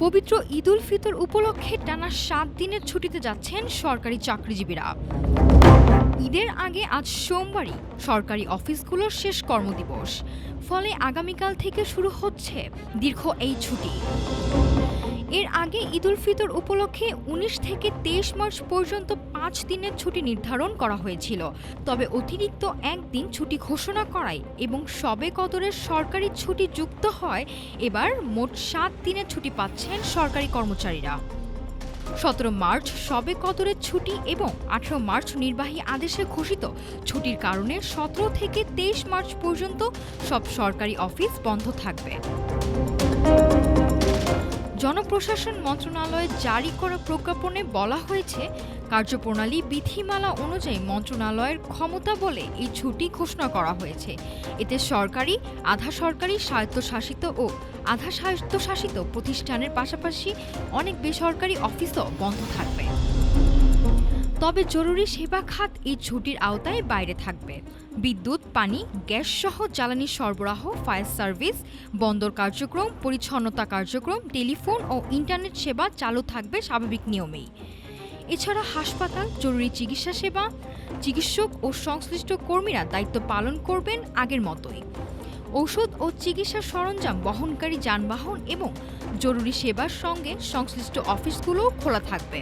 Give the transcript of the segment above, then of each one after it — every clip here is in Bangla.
পবিত্র ঈদুল ফিতর উপলক্ষে টানা ৭ দিনের ছুটিতে যাচ্ছেন সরকারি চাকরিজীবীরা। ঈদের আগে আজ সোমবারই সরকারি অফিসগুলোর শেষ কর্মদিবস, ফলে আগামীকাল থেকে শুরু হচ্ছে দীর্ঘ এই ছুটি। এর আগে ঈদুল ফিতর উপলক্ষে ১৯ থেকে ২৩ মার্চ পর্যন্ত ৫ দিনের ছুটি নির্ধারণ করা হয়েছিল। তবে অতিরিক্ত একদিন ছুটি ঘোষণা করায় এবং শবে কদরের সরকারি ছুটি যুক্ত হয় এবার মোট ৭ দিনের ছুটি পাচ্ছেন সরকারি কর্মচারীরা। ১৭ মার্চ শবে কদরের ছুটি এবং ১৮ মার্চ নির্বাহী আদেশে ঘোষিত ছুটির কারণে ১৭ থেকে ২৩ মার্চ পর্যন্ত সব সরকারি অফিস বন্ধ থাকবে। জনপ্রশাসন মন্ত্রণালয়ে জারি করা প্রজ্ঞাপনে বলা হয়েছে, কার্যপ্রণালী বিধিমালা অনুযায়ী মন্ত্রণালয়ের ক্ষমতা বলে এই ছুটি ঘোষণা করা হয়েছে। এতে সরকারি, আধা সরকারি, স্বায়ত্তশাসিত ও আধা স্বায়ত্তশাসিত প্রতিষ্ঠানের পাশাপাশি অনেক বেসরকারি অফিসও বন্ধ থাকবে। তবে জরুরি সেবা খাত এই ছুটির আওতায় বাইরে থাকবে। বিদ্যুৎ, পানি, গ্যাস সহ জ্বালানি সরবরাহ, ফায়ার সার্ভিস, বন্দর কার্যক্রম, পরিচ্ছন্নতা কার্যক্রম, টেলিফোন ও ইন্টারনেট সেবা চালু থাকবে স্বাভাবিক নিয়মেই। এছাড়া হাসপাতাল, জরুরি চিকিৎসা সেবা, চিকিৎসক ও সংশ্লিষ্ট কর্মীরা দায়িত্ব পালন করবেন আগের মতোই। ঔষধ ও চিকিৎসা সরঞ্জাম বহনকারী যানবাহন এবং জরুরি সেবার সঙ্গে সংশ্লিষ্ট অফিসগুলোও খোলা থাকবে।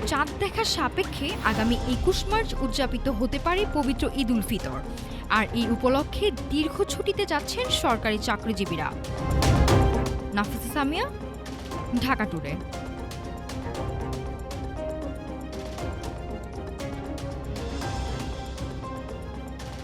চাঁদ দেখার সাপেক্ষে আগামী ২১ মার্চ উদযাপিত হতে পারে পবিত্র ঈদুল ফিতর, আর এই উপলক্ষে দীর্ঘ ছুটিতে যাচ্ছেন সরকারি চাকরিজীবীরা। নাফিসা সামিয়া, ঢাকা টুডে।